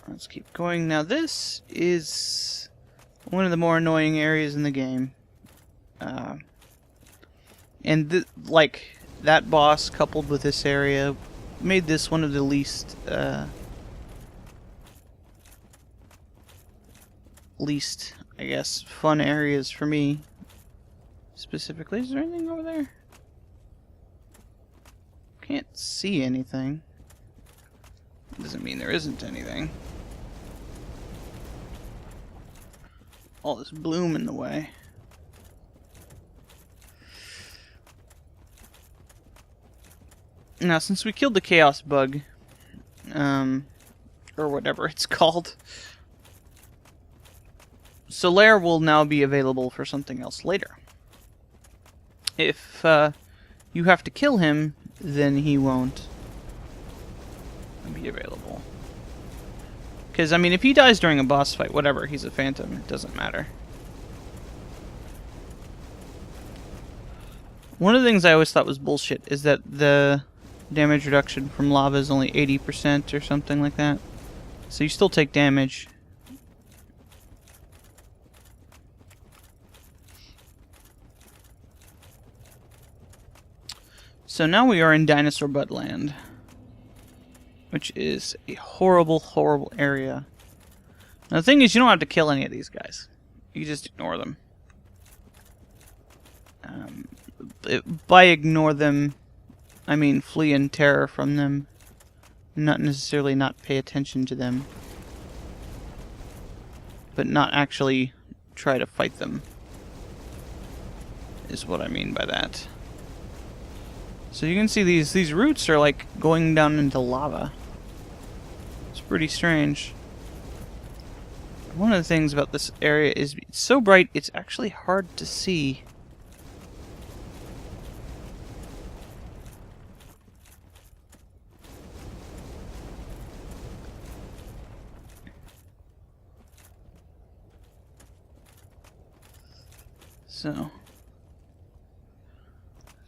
Let's keep going. Now this is one of the more annoying areas in the game. And like that boss coupled with this area made this one of the least I guess fun areas for me specifically. Is there anything over there? Can't see anything. Doesn't mean there isn't anything. All this bloom in the way. Now, since we killed the chaos bug, or whatever it's called, Solaire will now be available for something else later. If you have to kill him, then he won't be available. Because, I mean, if he dies during a boss fight, whatever, he's a phantom, it doesn't matter. One of the things I always thought was bullshit is that the damage reduction from lava is only 80% or something like that. So you still take damage. So now we are in Dinosaur Butt Land, which is a horrible, horrible area. Now the thing is, you don't have to kill any of these guys. You just ignore them. By ignore them, I mean flee in terror from them, not necessarily not pay attention to them, but not actually try to fight them, is what I mean by that. So you can see these roots are like going down into lava. It's pretty strange. One of the things about this area is it's so bright it's actually hard to see. So,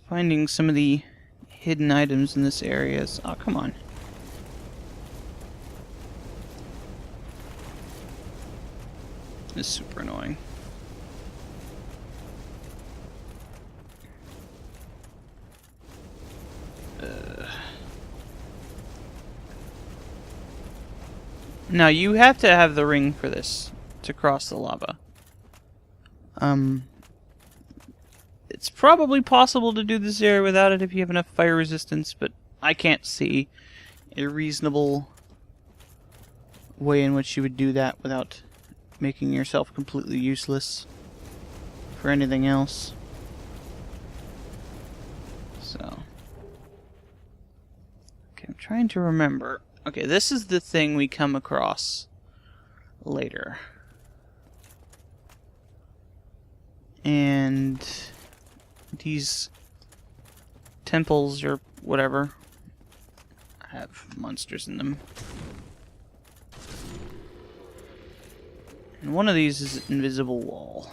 finding some of the hidden items in this area is... Oh, come on. This is super annoying. Now, you have to have the ring for this to cross the lava. It's probably possible to do this area without it if you have enough fire resistance, but I can't see a reasonable way in which you would do that without making yourself completely useless for anything else. So, okay, I'm trying to remember. Okay, this is the thing we come across later. And these temples or whatever have monsters in them. And one of these is an invisible wall.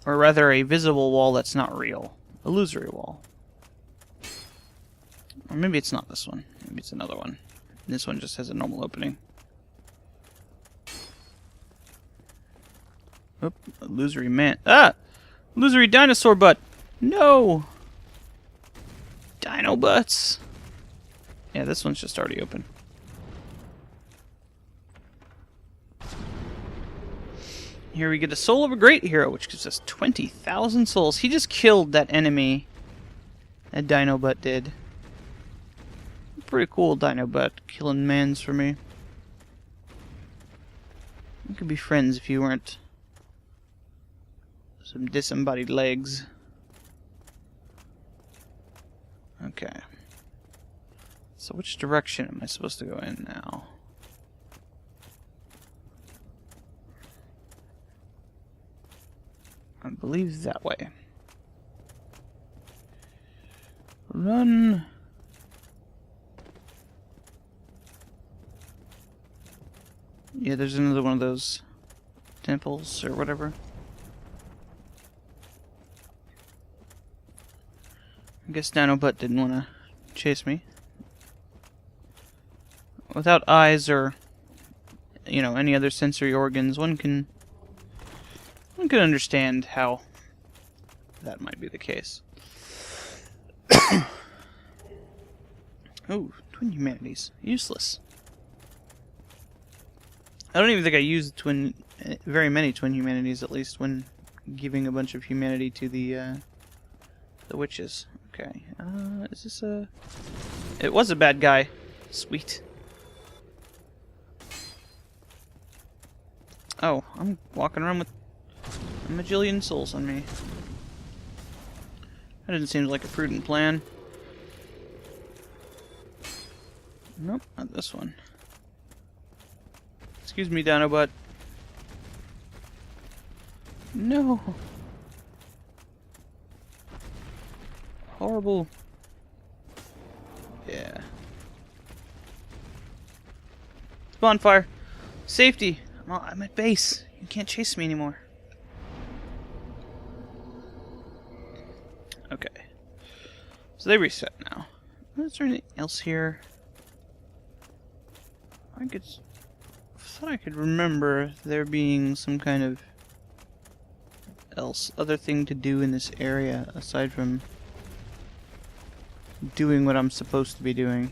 Or rather, a visible wall that's not real. Illusory wall. Or maybe it's not this one. Maybe it's another one. This one just has a normal opening. Oop, illusory man. Ah! Illusory dinosaur butt! No! Dino butts! Yeah, this one's just already open. Here we get a soul of a great hero, which gives us 20,000 souls. He just killed that enemy that Dino Butt did. Pretty cool, Dino Butt. Killing mans for me. We could be friends if you weren't some disembodied legs. Okay. So which direction am I supposed to go in now? I believe that way. Run! Yeah, there's another one of those temples or whatever. I guess Dino Butt didn't want to chase me. Without eyes or you know, any other sensory organs, one can understand how that might be the case. Oh, twin humanities. Useless. I don't even think I used very many twin humanities, at least when giving a bunch of humanity to the witches. Okay, is this a... It was a bad guy. Sweet. Oh, I'm walking around with a majillion souls on me. That didn't seem like a prudent plan. Nope, not this one. Excuse me, Dinobot. No! Horrible. Yeah. Bonfire. Safety. I'm at base. You can't chase me anymore. Okay. So they reset now. Is there anything else here? I thought I could remember there being some kind of other thing to do in this area aside from doing what I'm supposed to be doing.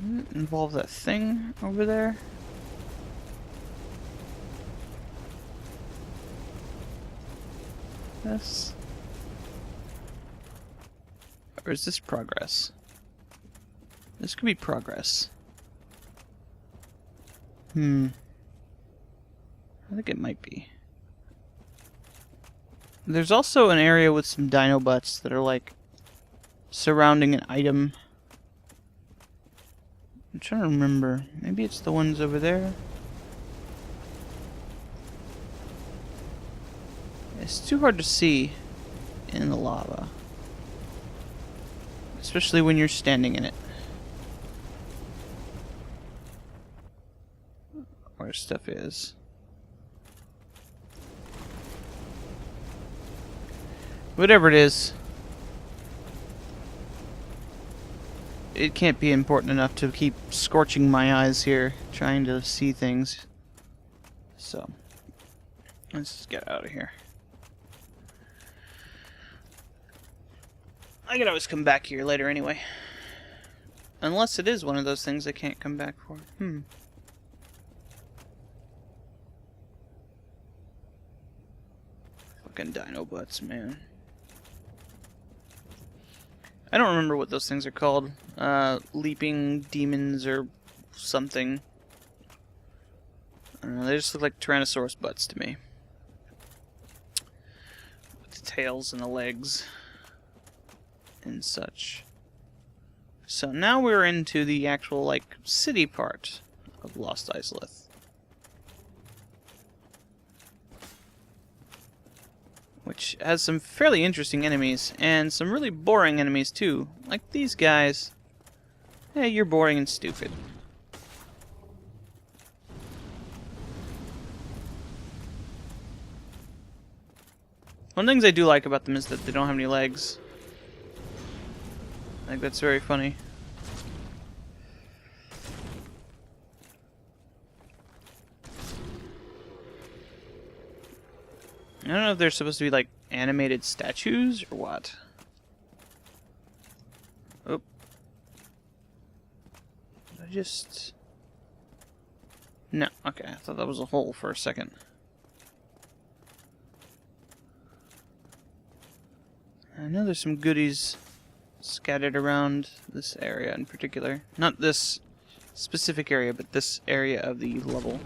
Does it involve that thing over there? Yes. Or is this progress? This could be progress. I think it might be. There's also an area with some dino butts that are like surrounding an item. I'm trying to remember. Maybe it's the ones over there. It's too hard to see in the lava. Especially when you're standing in it. Where stuff is. Whatever it is, it can't be important enough to keep scorching my eyes here, trying to see things. So, let's just get out of here. I could always come back here later anyway. Unless it is one of those things I can't come back for. Fucking dino butts, man. I don't remember what those things are called. Leaping demons or something. I don't know, they just look like Tyrannosaurus butts to me. With the tails and the legs. And such. So now we're into the actual, like, city part of Lost Izalith. Which has some fairly interesting enemies, and some really boring enemies too. Like these guys. Hey, you're boring and stupid. One of the things I do like about them is that they don't have any legs. I think that's very funny. I don't know if they're supposed to be like animated statues or what. Oh. Did I just... No, okay, I thought that was a hole for a second. I know there's some goodies scattered around this area in particular. Not this specific area, but this area of the level.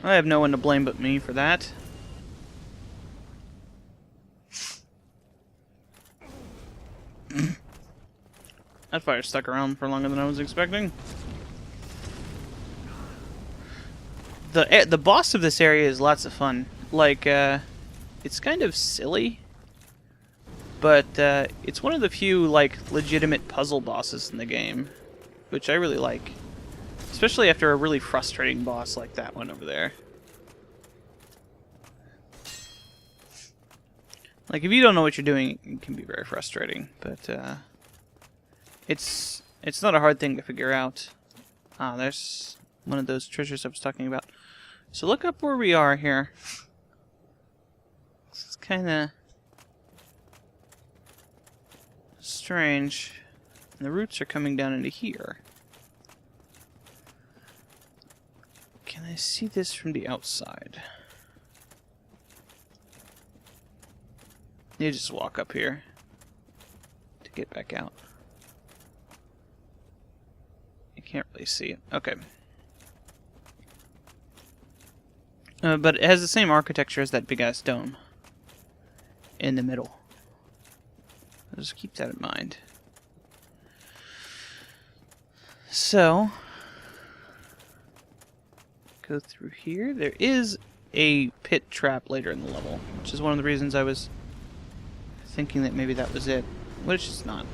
I have no one to blame but me for that. That fire stuck around for longer than I was expecting. The boss of this area is lots of fun. Like, it's kind of silly, but it's one of the few like legitimate puzzle bosses in the game, which I really like. Especially after a really frustrating boss like that one over there. Like, if you don't know what you're doing, it can be very frustrating. But, it's not a hard thing to figure out. Ah, there's one of those treasures I was talking about. So look up where we are here. It's kind of strange. And the roots are coming down into here. Can I see this from the outside? You just walk up here to get back out. You can't really see it. Okay. But it has the same architecture as that big-ass dome in the middle. Just keep that in mind. So, go through here. There is a pit trap later in the level, which is one of the reasons I was thinking that maybe that was it, which it's not.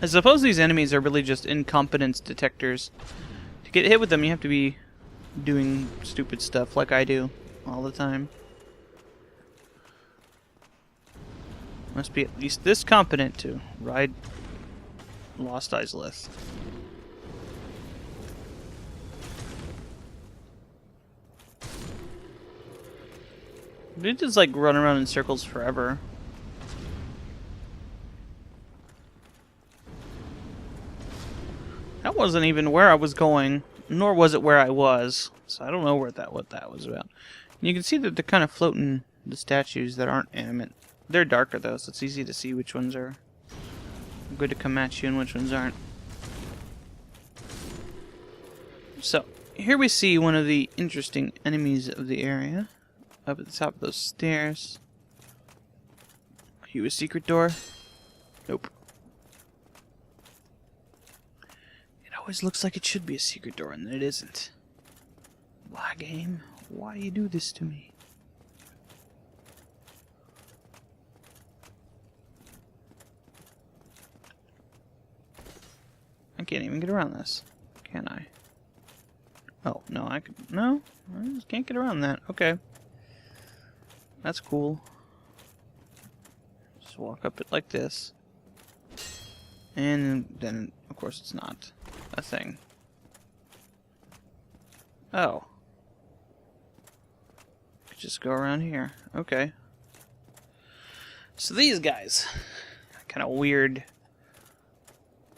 I suppose these enemies are really just incompetence detectors. To get hit with them, you have to be doing stupid stuff like I do all the time. Must be at least this competent to ride Lost Izalith. They just like run around in circles forever. That wasn't even where I was going, nor was it where I was. So I don't know what that was about. And you can see that they're kind of floating, the statues that aren't animate. They're darker though, so it's easy to see which ones are good to come at you and which ones aren't. So here we see one of the interesting enemies of the area. Up at the top of those stairs. Are you a secret door? Nope. It always looks like it should be a secret door, and then it isn't. Why, game? Why you do this to me? I can't even get around this, can I? Oh, no, I could... No? I just can't get around that. Okay. That's cool. Just walk up it like this. And then, of course, it's not a thing. Oh. Just go around here. Okay. So these guys. Kind of weird,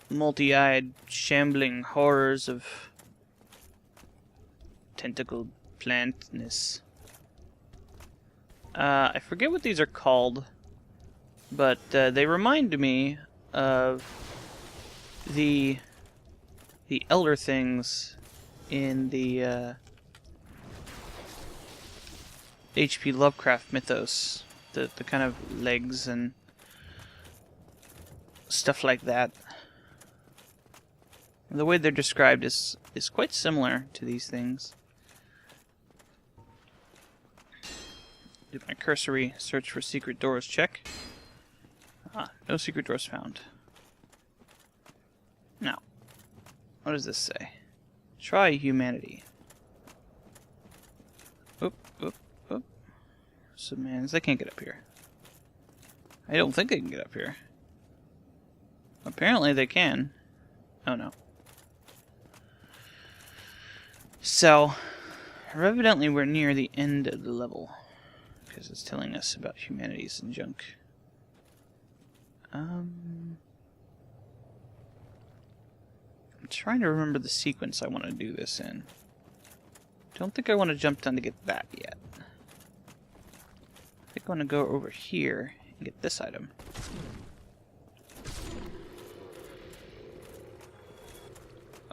multi-eyed, shambling horrors of tentacled plantness. I forget what these are called, but they remind me of the elder things in the H.P. Lovecraft mythos. The kind of legs and stuff like that. The way they're described is quite similar to these things. Do my cursory search for secret doors check. Ah, no secret doors found. Now, what does this say? Try humanity. Oop, oop, oop. Submans, they can't get up here. I don't think they can get up here. Apparently they can. Oh no. So, evidently we're near the end of the level. Because it's telling us about humanities and junk. I'm trying to remember the sequence I want to do this in. Don't think I want to jump down to get that yet. I think I want to go over here and get this item.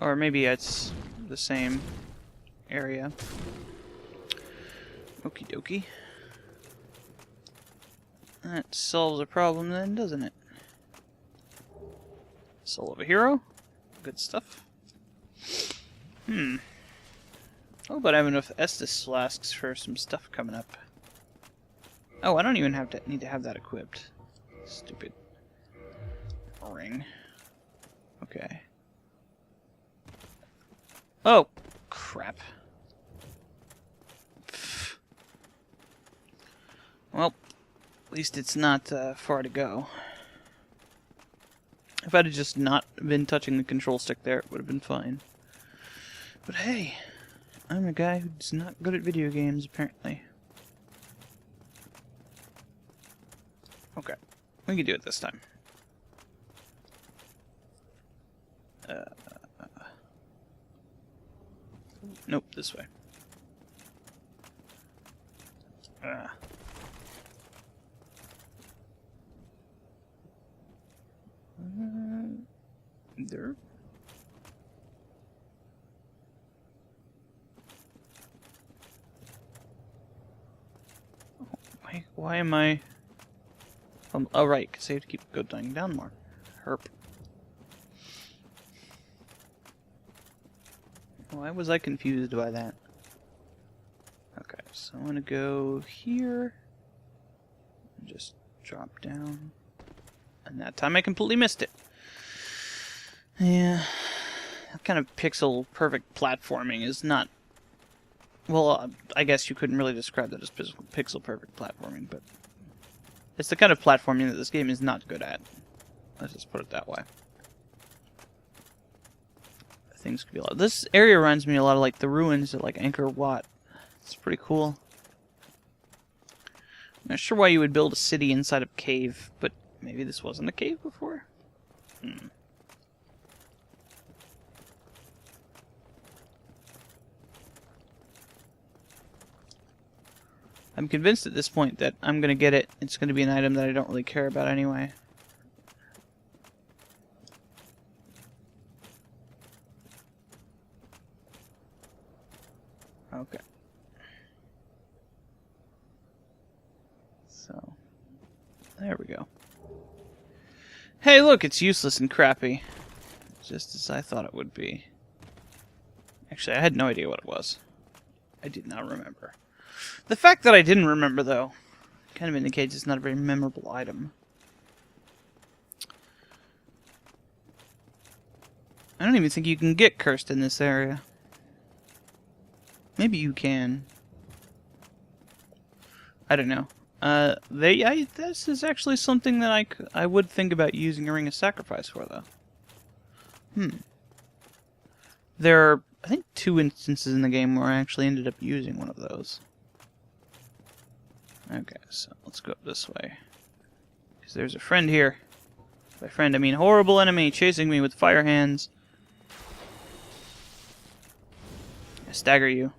Or maybe it's the same area. Okie dokie. That solves a problem then, doesn't it? Soul of a hero. Good stuff. Oh, but I have enough Estus flasks for some stuff coming up. Oh, I don't even need to have that equipped. Stupid ring. Okay. Oh, crap. Pfft. Well, at least it's not far to go. If I'd have just not been touching the control stick there, it would have been fine. But hey, I'm a guy who's not good at video games, apparently. Okay, we can do it this time. Nope, this way. There. Why am I... oh, right, because I have to keep going down more. Herp. Why was I confused by that? Okay, so I'm gonna go here. And just drop down. And that time I completely missed it. Yeah. That kind of pixel perfect platforming is not... Well, I guess you couldn't really describe that as pixel perfect platforming, but... It's the kind of platforming that this game is not good at. Let's just put it that way. Things could be a lot. This area reminds me a lot of like the ruins at like Angkor Wat. It's pretty cool. I'm not sure why you would build a city inside of a cave, but maybe this wasn't a cave before? I'm convinced at this point that I'm going to get it. It's going to be an item that I don't really care about anyway. Okay. So, there we go. Hey, look, it's useless and crappy. Just as I thought it would be. Actually, I had no idea what it was. I did not remember. The fact that I didn't remember, though, kind of indicates it's not a very memorable item. I don't even think you can get cursed in this area. Maybe you can. I don't know. This is actually something that I would think about using a Ring of Sacrifice for, though. There are, I think, 2 instances in the game where I actually ended up using one of those. Okay, so let's go up this way. Because there's a friend here. By friend, I mean horrible enemy chasing me with fire hands. I stagger you.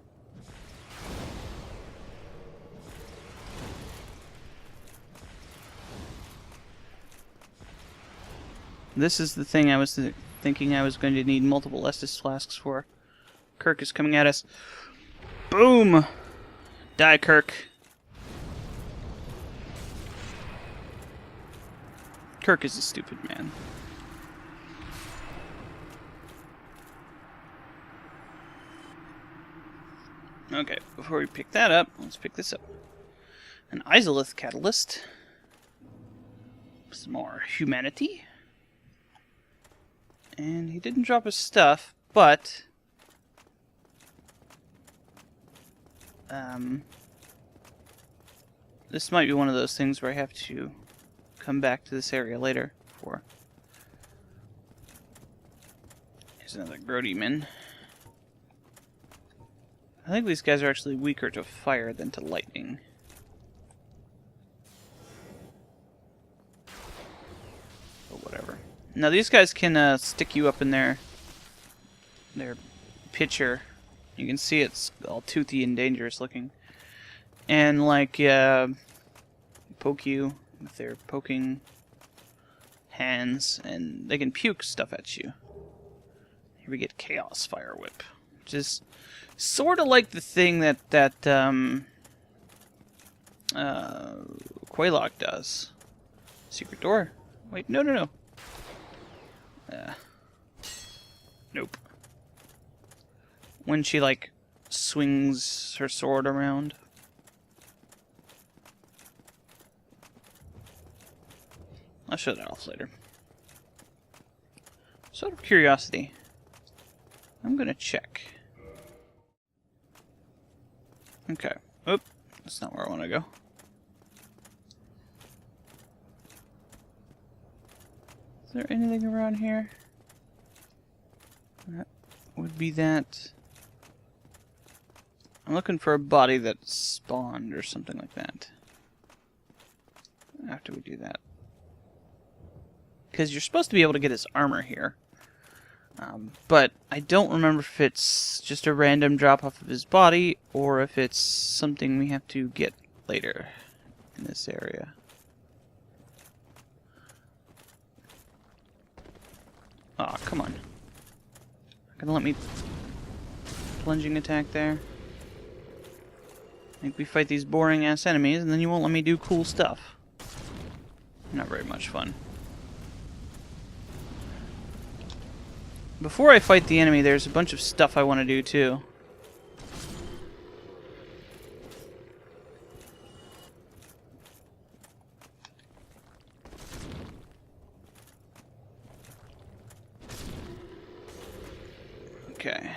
This is the thing I was thinking I was going to need multiple Estus flasks for. Kirk is coming at us. Boom! Die, Kirk. Kirk is a stupid man. Okay, before we pick that up, let's pick this up. An Izalith catalyst. Some more humanity. And he didn't drop his stuff, but... this might be one of those things where I have to come back to this area later for. Here's another Grody Min. I think these guys are actually weaker to fire than to lightning. But whatever. Now these guys can stick you up in their pitcher. You can see it's all toothy and dangerous looking. And like poke you with their poking hands, and they can puke stuff at you. Here we get Chaos Fire Whip, which is sort of like the thing that Quelaag does. Secret door. Wait, no. Nope. When she, like, swings her sword around. I'll show that off later. So out of curiosity, I'm gonna check. Okay. Oop. That's not where I want to go. Is there anything around here? That would be that. I'm looking for a body that spawned or something like that. After we do that. Because you're supposed to be able to get his armor here. But I don't remember if it's just a random drop off of his body or if it's something we have to get later in this area. Aw, oh, come on. Gonna let me plunging attack there. Make me fight these boring ass enemies and then you won't let me do cool stuff. Not very much fun. Before I fight the enemy, there's a bunch of stuff I want to do too. Okay.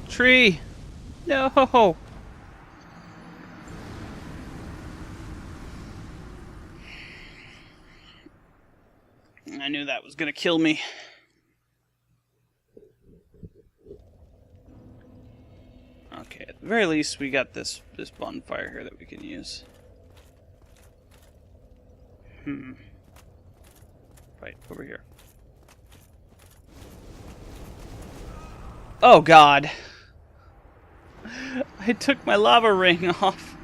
Tree! No! I knew that was gonna kill me. Okay, at the very least we got this bonfire here that we can use. Right, over here. Oh god! I took my lava ring off.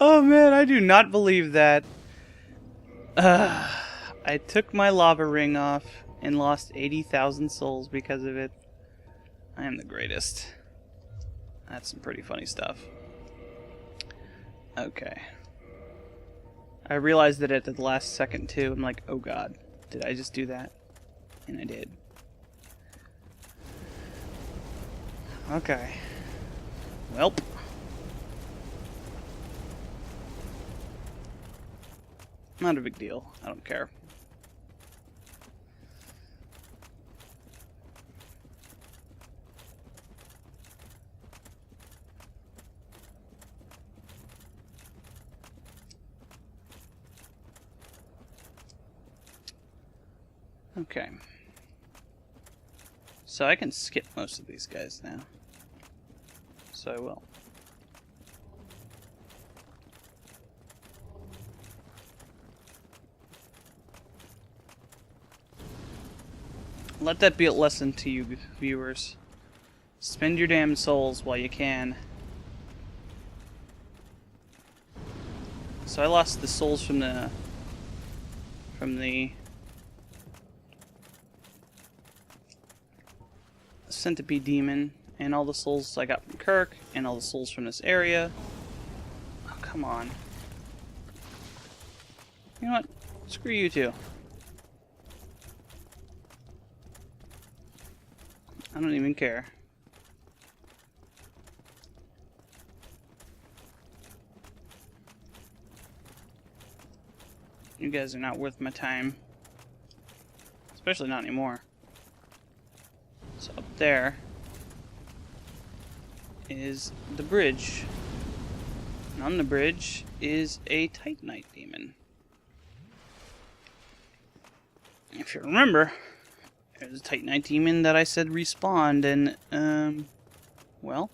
Oh man, I do not believe that. I took my lava ring off and lost 80,000 souls because of it. I am the greatest. That's some pretty funny stuff. Okay. I realized that at the last second too. I'm like, oh god, did I just do that? And I did. Okay. Welp. Not a big deal. I don't care. Okay. So I can skip most of these guys now. So I will. Let that be a lesson to you, viewers. Spend your damn souls while you can. So I lost the souls from the centipede demon, and all the souls I got from Kirk, and all the souls from this area. Oh, come on. You know what? Screw you two. I don't even care. You guys are not worth my time. Especially not anymore. So up there is the bridge. And on the bridge is a Titanite demon. If you remember, there's a Titanite demon that I said respawned, and, well,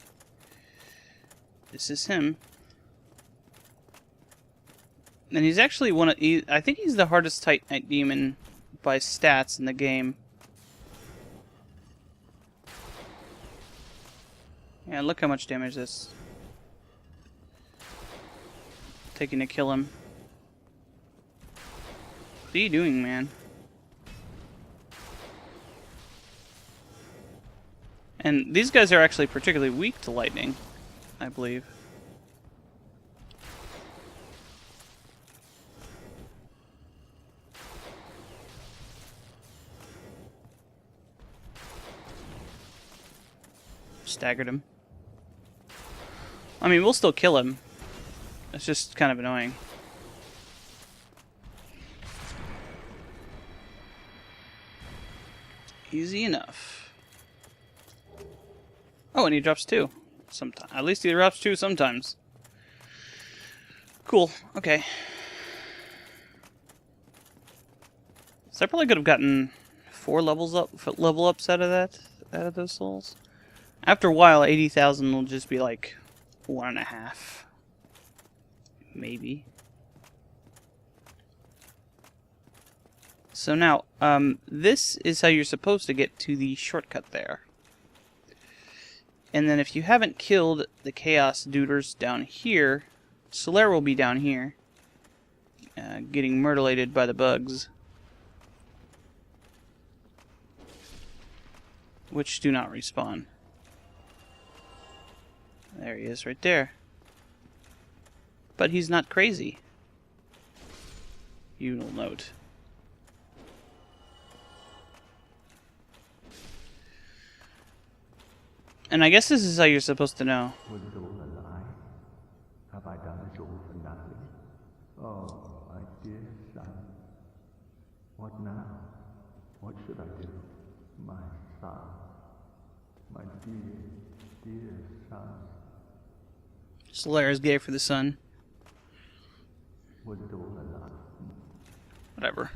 this is him. And he's actually one of, I think he's the hardest Titanite demon by stats in the game. Yeah, look how much damage this taking to kill him. What are you doing, man? And these guys are actually particularly weak to lightning, I believe. Staggered him. I mean, we'll still kill him. It's just kind of annoying. Easy enough. Oh, and he drops 2. Sometimes. At least he drops 2 sometimes. Cool. Okay. So I probably could have gotten 4 level ups out of those souls. After a while, 80,000 will just be like 1.5. Maybe. So now, this is how you're supposed to get to the shortcut there. And then if you haven't killed the Chaos Duders down here, Solaire will be down here, getting myrtleated by the bugs. Which do not respawn. There he is, right there. But he's not crazy. You will note. And I guess this is how you're supposed to know. Was Joel alive? Have I done Joel for nothing? Oh, my dear son. What now? What should I do? My son. My dear, dear son. Solaire is gay for the sun. Was Joel alive? Whatever.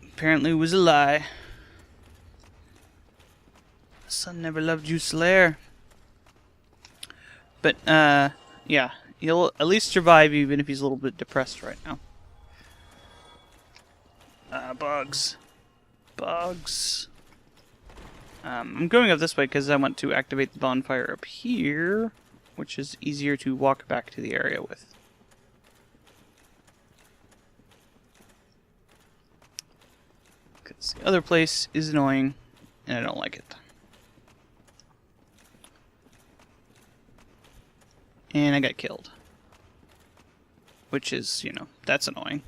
Apparently it was a lie. The sun never loved you, Solaire. But, yeah. He'll at least survive even if he's a little bit depressed right now. Bugs. Bugs. I'm going up this way because I want to activate the bonfire up here, which is easier to walk back to the area with. Because the other place is annoying, and I don't like it. And I got killed. Which is, you know, that's annoying.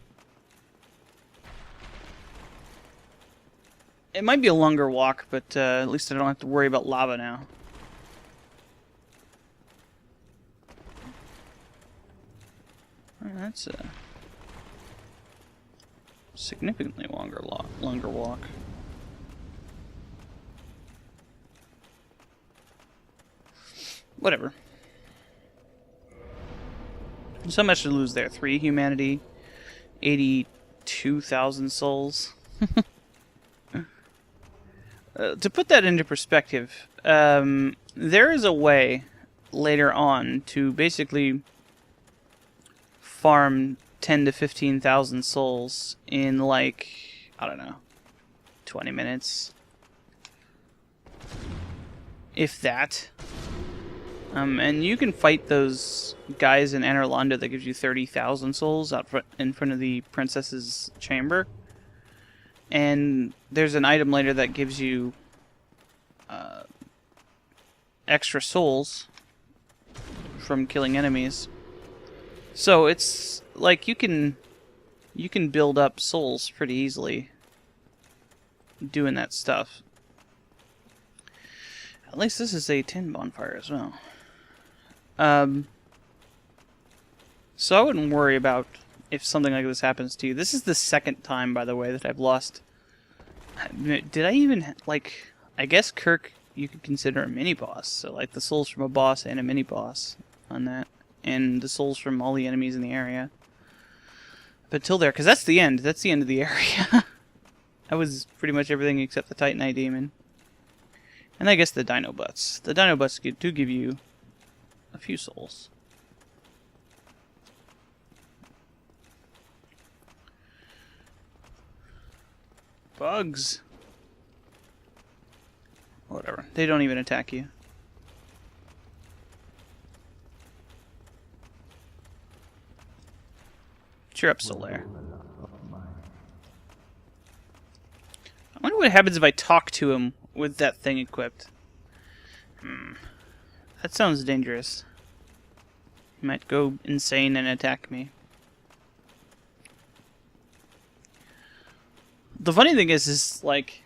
It might be a longer walk, but at least I don't have to worry about lava now. That's a significantly longer walk. Whatever. So much to lose there. 3 humanity, 82,000 souls. To put that into perspective, there is a way later on to basically farm 10 to 15,000 souls in like, I don't know, 20 minutes. If that. And you can fight those guys in Anorlando that gives you 30,000 souls out in front of the princess's chamber. And there's an item later that gives you extra souls from killing enemies. So it's like you can build up souls pretty easily doing that stuff. At least this is a tin bonfire as well. So I wouldn't worry about if something like this happens to you. This is the second time, by the way, that I've lost. Did I even, like, I guess Kirk you could consider a mini-boss. So, like, the souls from a boss and a mini-boss on that. And the souls from all the enemies in the area. But till there, because that's the end. That's the end of the area. That was pretty much everything except the Titanite Demon. And I guess the Dino Butts. The Dino Butts do give you a few souls. Bugs. Whatever. They don't even attack you. Cheer up, Solaire. I wonder what happens if I talk to him with that thing equipped. That sounds dangerous. He might go insane and attack me. The funny thing is like,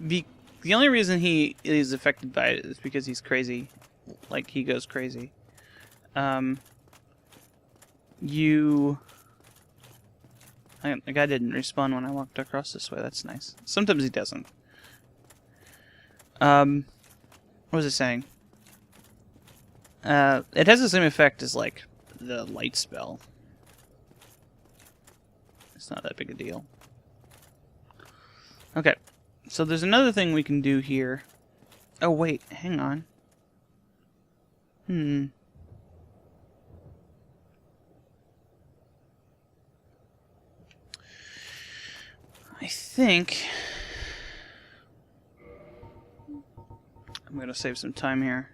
the only reason he is affected by it is because he's crazy. Like, he goes crazy. The guy didn't respawn when I walked across this way. That's nice. Sometimes he doesn't. What was it saying? It has the same effect as, like, the light spell. It's not that big a deal. Okay. So there's another thing we can do here. Oh, wait. Hang on. I think I'm going to save some time here.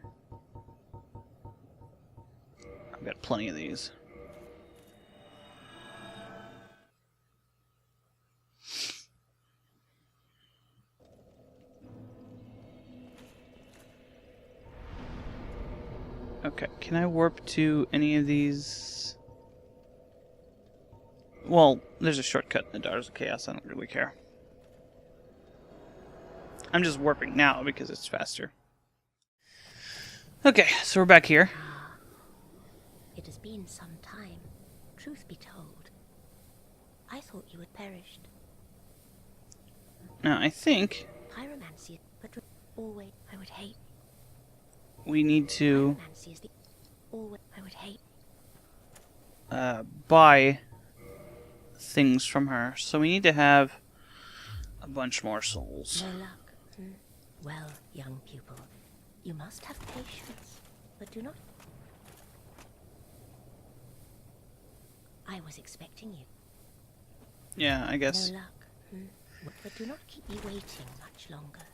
I've got plenty of these. Okay, can I warp to any of these? Well, there's a shortcut in the Daughters of Chaos. I don't really care. I'm just warping now because it's faster. Okay, so we're back here. It has been some time, truth be told. I thought you had perished. Now, I think Pyromancy, but always I would hate. we need to Pyromancy is the always I would hate. buy things from her. So we need to have a bunch more souls. No luck. Well, young pupil, you must have patience, but do not. I was expecting you. Yeah, I guess. No luck. But do not keep me waiting much longer.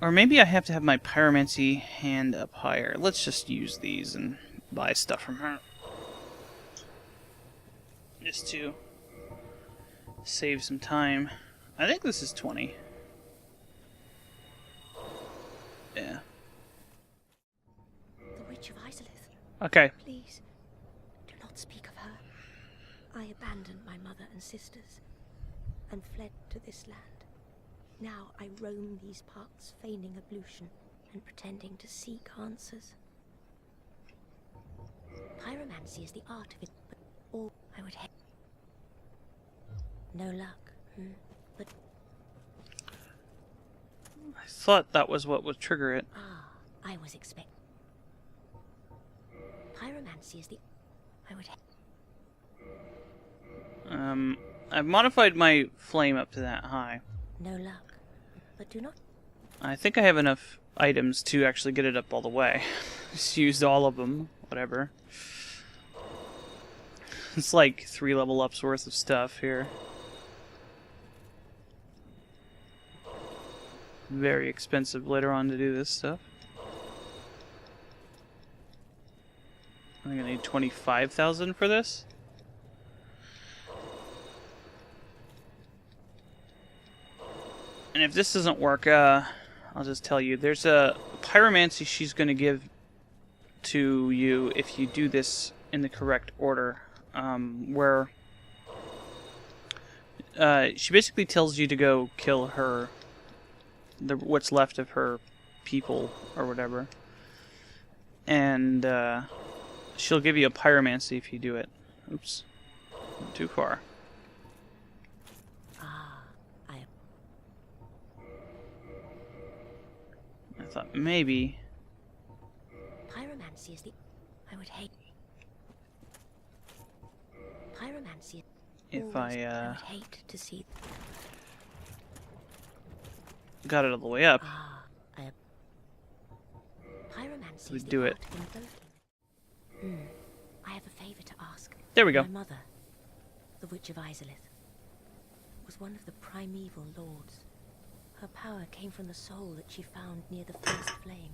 Or maybe I have to have my pyromancy hand up higher. Let's just use these and buy stuff from her. Just to save some time. I think this is 20. Yeah. The Witch of Izalith. Okay. Please, do not speak of her. I abandoned my mother and sisters and fled to this land. Now I roam these parts, feigning ablution and pretending to seek answers. Pyromancy is the art of it, but all I would hate. No luck, but I thought that was what would trigger it. I was expecting. Pyromancy is the I would hate. I've modified my flame up to that high. No luck, but do not. I think I have enough items to actually get it up all the way. Just used all of them. Whatever. It's like 3 level ups worth of stuff here. Very expensive later on to do this stuff. I think I need 25,000 for this. And if this doesn't work, I'll just tell you. There's a pyromancy she's going to give to you if you do this in the correct order. Where she basically tells you to go kill her, what's left of her people or whatever. And she'll give you a pyromancy if you do it. Oops. Went too far. I thought maybe. Pyromancy is the I would hate. Pyromancy. If I would hate to see. Got it all the way up. Pyromancy We is the do art it. of invoking. I have a favor to ask. There we go. My mother, the Witch of Izalith, was one of the primeval lords. Her power came from the soul that she found near the first flame.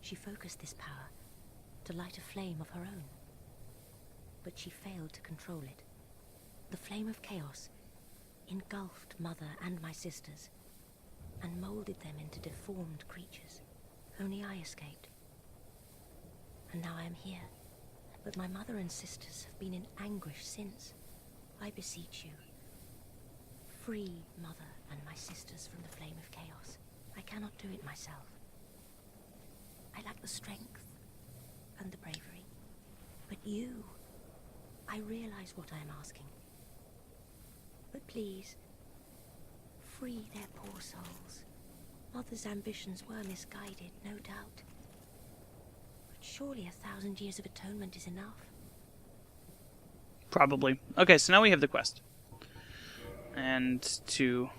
She focused this power to light a flame of her own. But she failed to control it. The flame of chaos engulfed Mother and my sisters and molded them into deformed creatures. Only I escaped. And now I am here. But my mother and sisters have been in anguish since. I beseech you, free Mother and my sisters from the flame of chaos. I cannot do it myself. I lack the strength and the bravery. But you, I realize what I am asking. But please, free their poor souls. Mother's ambitions were misguided, no doubt. But surely 1,000 years of atonement is enough. Probably. Okay, so now we have the quest. And to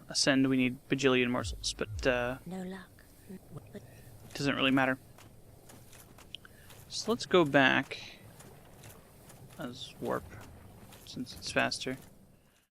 ascend we need bajillion morsels, but No luck. But it doesn't really matter. So let's go back as warp, since it's faster.